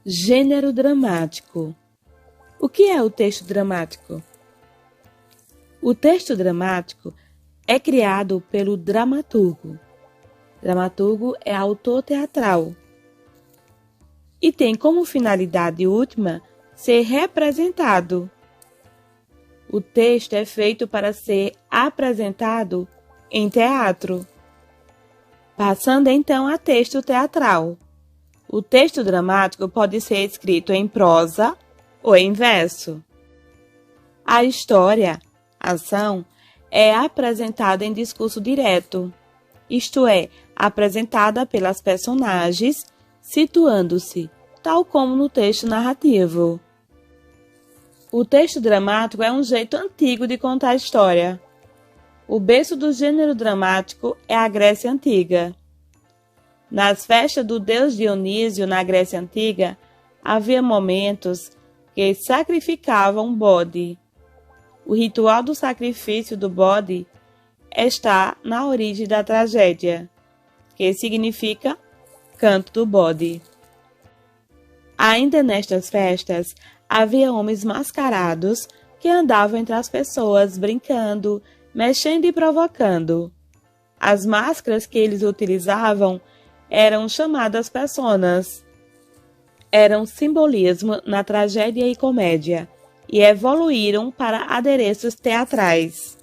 Gênero dramático. O que é o texto dramático? O texto dramático é criado pelo dramaturgo. Dramaturgo é autor teatral e tem como finalidade última ser representado. O texto é feito para ser apresentado em teatro. Passando então a texto teatral. O texto dramático pode ser escrito em prosa ou em verso. A história, ação, é apresentada em discurso direto, isto é, apresentada pelas personagens, situando-se, tal como no texto narrativo. O texto dramático é um jeito antigo de contar a história. O berço do gênero dramático é a Grécia Antiga. Nas festas do deus Dionísio na Grécia Antiga, havia momentos que sacrificavam um bode. O ritual do sacrifício do bode está na origem da tragédia, que significa canto do bode. Ainda nestas festas, havia homens mascarados que andavam entre as pessoas brincando, mexendo e provocando. As máscaras que eles utilizavam eram chamadas personas. Eram simbolismo na tragédia e comédia e evoluíram para adereços teatrais.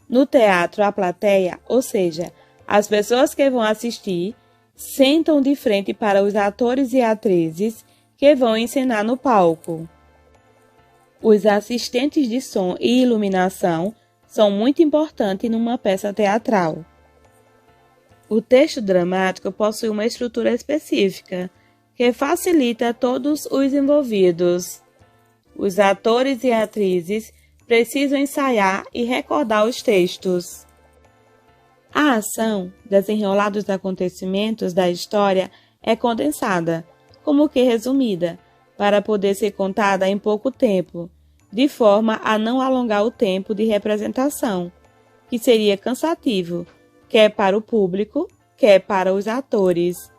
No teatro, a plateia, ou seja, as pessoas que vão assistir, sentam de frente para os atores e atrizes que vão encenar no palco. Os assistentes de som e iluminação são muito importantes numa peça teatral. O texto dramático possui uma estrutura específica, que facilita todos os envolvidos. Os atores e atrizes precisam ensaiar e recordar os textos. A ação, desenrolar dos acontecimentos da história, é condensada, como que resumida, para poder ser contada em pouco tempo, de forma a não alongar o tempo de representação, que seria cansativo, quer para o público, quer para os atores.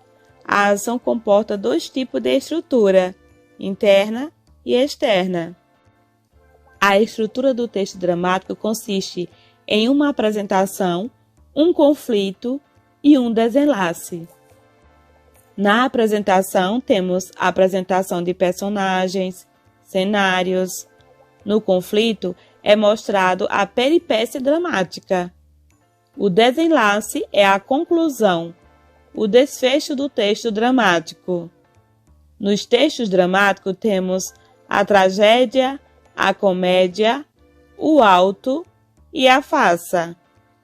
A ação comporta dois tipos de estrutura, interna e externa. A estrutura do texto dramático consiste em uma apresentação, um conflito e um desenlace. Na apresentação, temos a apresentação de personagens, cenários. No conflito, é mostrado a peripécia dramática. O desenlace é a conclusão, o desfecho do texto dramático. Nos textos dramáticos temos a tragédia, a comédia, o auto e a farsa.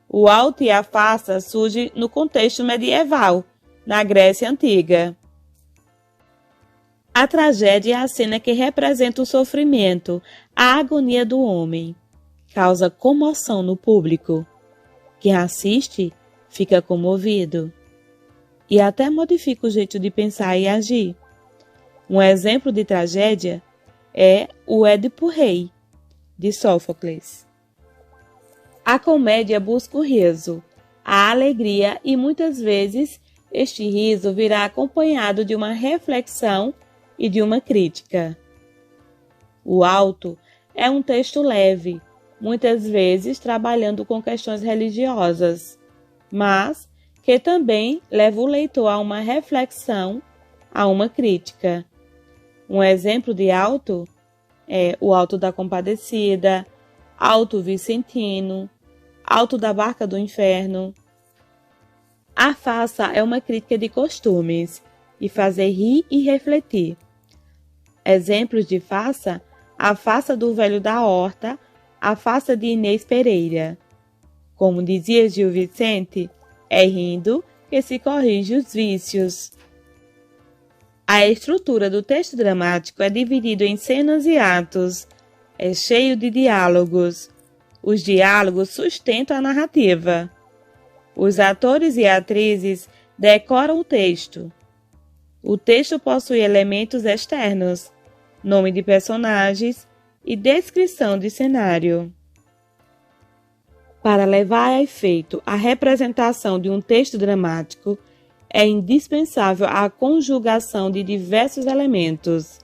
O auto e a farsa surgem no contexto medieval, na Grécia Antiga. A tragédia é a cena que representa o sofrimento, a agonia do homem. Causa comoção no público. Quem assiste fica comovido e até modifica o jeito de pensar e agir. Um exemplo de tragédia é o Édipo Rei, de Sófocles. A comédia busca o riso, a alegria e muitas vezes este riso virá acompanhado de uma reflexão e de uma crítica. O auto é um texto leve, muitas vezes trabalhando com questões religiosas, mas que também leva o leitor a uma reflexão, a uma crítica. Um exemplo de auto é o Auto da Compadecida, Auto Vicentino, Auto da Barca do Inferno. A farsa é uma crítica de costumes, de fazer rir e refletir. Exemplos de farsa: a farsa do Velho da Horta, a farsa de Inês Pereira. Como dizia Gil Vicente, é rindo que se corrige os vícios. A estrutura do texto dramático é dividida em cenas e atos. É cheio de diálogos. Os diálogos sustentam a narrativa. Os atores e atrizes decoram o texto. O texto possui elementos externos, nome de personagens e descrição de cenário. Para levar a efeito a representação de um texto dramático, é indispensável a conjugação de diversos elementos,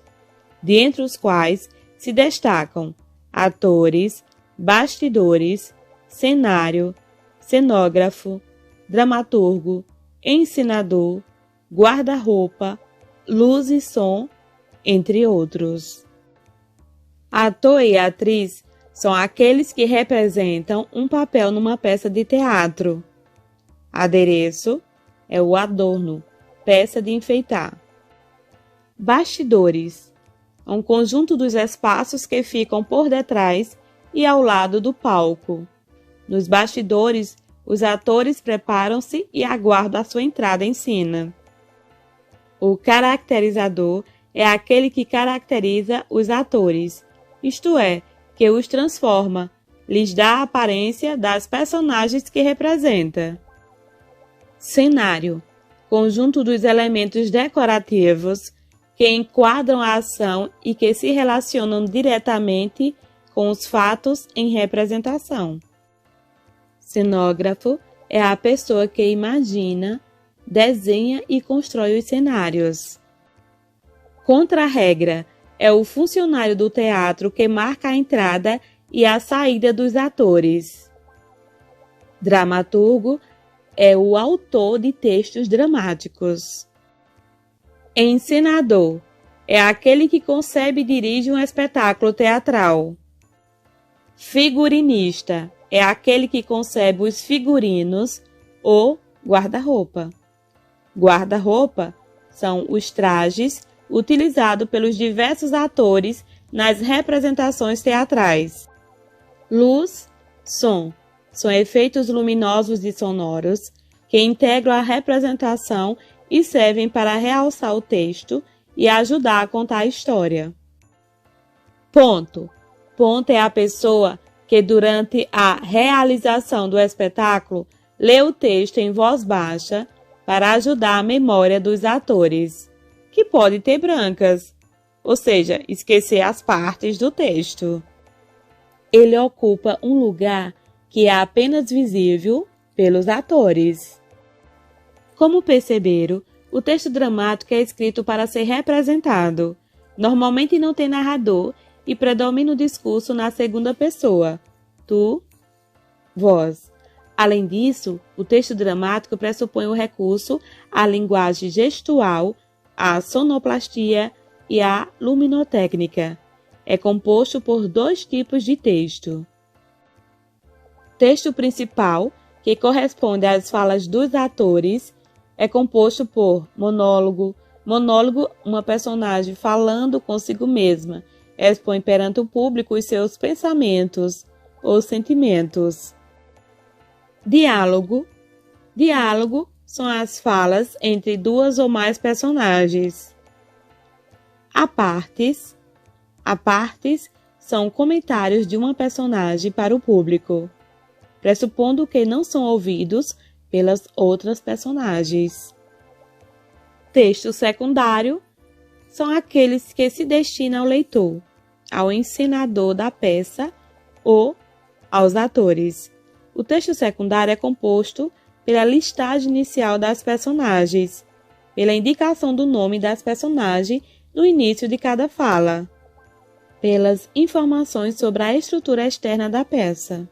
dentre os quais se destacam atores, bastidores, cenário, cenógrafo, dramaturgo, encenador, guarda-roupa, luz e som, entre outros. Ator e atriz são aqueles que representam um papel numa peça de teatro. Adereço é o adorno, peça de enfeitar. Bastidores é um conjunto dos espaços que ficam por detrás e ao lado do palco. Nos bastidores, os atores preparam-se e aguardam a sua entrada em cena. O caracterizador é aquele que caracteriza os atores, isto é, que os transforma, lhes dá a aparência das personagens que representa. Cenário, conjunto dos elementos decorativos que enquadram a ação e que se relacionam diretamente com os fatos em representação. Cenógrafo é a pessoa que imagina, desenha e constrói os cenários. Contra-regra é o funcionário do teatro que marca a entrada e a saída dos atores. Dramaturgo é o autor de textos dramáticos. Encenador é aquele que concebe e dirige um espetáculo teatral. Figurinista é aquele que concebe os figurinos ou guarda-roupa. Guarda-roupa são os trajes utilizados pelos diversos atores nas representações teatrais. Luz, som, são efeitos luminosos e sonoros que integram a representação e servem para realçar o texto e ajudar a contar a história. Ponto. Ponto é a pessoa que, durante a realização do espetáculo, lê o texto em voz baixa para ajudar a memória dos atores, que pode ter brancas, ou seja, esquecer as partes do texto. Ele ocupa um lugar que é apenas visível pelos atores. Como perceberam, o texto dramático é escrito para ser representado. Normalmente não tem narrador e predomina o discurso na segunda pessoa, tu, vós. Além disso, o texto dramático pressupõe o recurso à linguagem gestual, à sonoplastia e à luminotécnica. É composto por 2 tipos de texto. Texto principal, que corresponde às falas dos atores, é composto por monólogo. Monólogo, uma personagem falando consigo mesma, expõe perante o público os seus pensamentos ou sentimentos. Diálogo. Diálogo são as falas entre 2 ou mais personagens. Apartes. Apartes são comentários de uma personagem para o público, pressupondo que não são ouvidos pelas outras personagens. Texto secundário são aqueles que se destinam ao leitor, ao encenador da peça ou aos atores. O texto secundário é composto pela listagem inicial das personagens, pela indicação do nome das personagens no início de cada fala, pelas informações sobre a estrutura externa da peça.